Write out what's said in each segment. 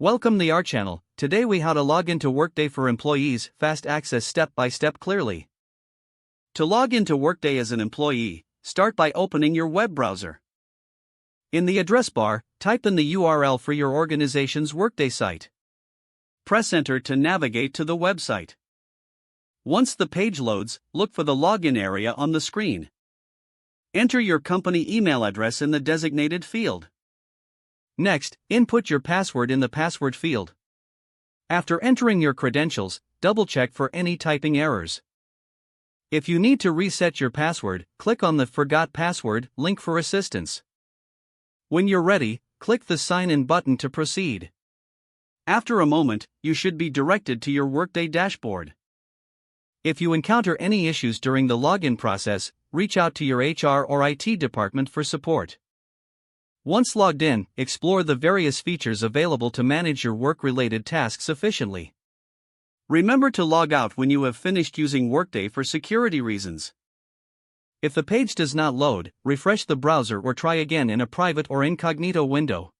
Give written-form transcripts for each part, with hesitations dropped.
Welcome to our channel. Today we how to log into Workday for employees, fast access step by step clearly. To log into Workday as an employee, start by opening your web browser. In the address bar, type in the URL for your organization's Workday site. Press enter to navigate to the website. Once the page loads, look for the login area on the screen. Enter your company email address in the designated field. Next, input your password in the password field. After entering your credentials, double-check for any typing errors. If you need to reset your password, click on the Forgot Password link for assistance. When you're ready, click the Sign In button to proceed. After a moment, you should be directed to your Workday dashboard. If you encounter any issues during the login process, reach out to your HR or IT department for support. Once logged in, explore the various features available to manage your work-related tasks efficiently. Remember to log out when you have finished using Workday for security reasons. If the page does not load, refresh the browser or try again in a private or incognito window.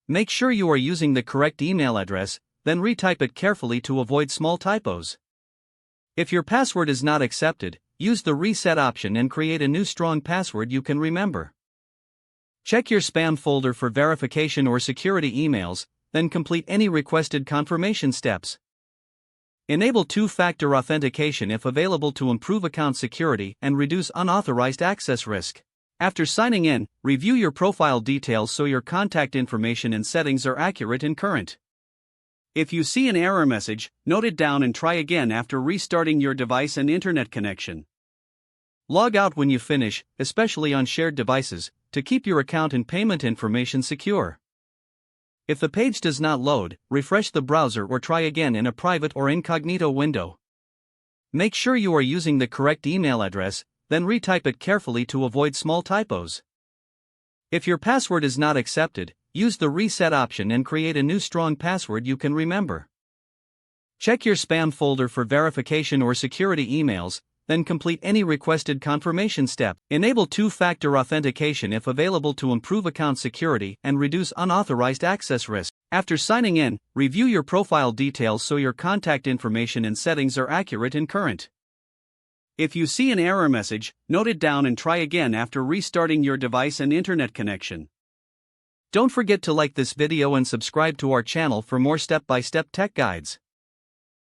Make sure you are using the correct email address, then retype it carefully to avoid small typos. If your password is not accepted, use the reset option and create a new strong password you can remember. Check your spam folder for verification or security emails, then complete any requested confirmation steps. Enable two-factor authentication if available to improve account security and reduce unauthorized access risk. After signing in, review your profile details so your contact information and settings are accurate and current. If you see an error message, note it down and try again after restarting your device and internet connection. Log out when you finish, especially on shared devices, to keep your account and payment information secure. If the page does not load, refresh the browser or try again in a private or incognito window. Make sure you are using the correct email address, then retype it carefully to avoid small typos. If your password is not accepted, use the reset option and create a new strong password you can remember. Check your spam folder for verification or security emails, then complete any requested confirmation step. Enable two-factor authentication if available to improve account security and reduce unauthorized access risk. After signing in, review your profile details so your contact information and settings are accurate and current. If you see an error message, note it down and try again after restarting your device and internet connection. Don't forget to like this video and subscribe to our channel for more step-by-step tech guides.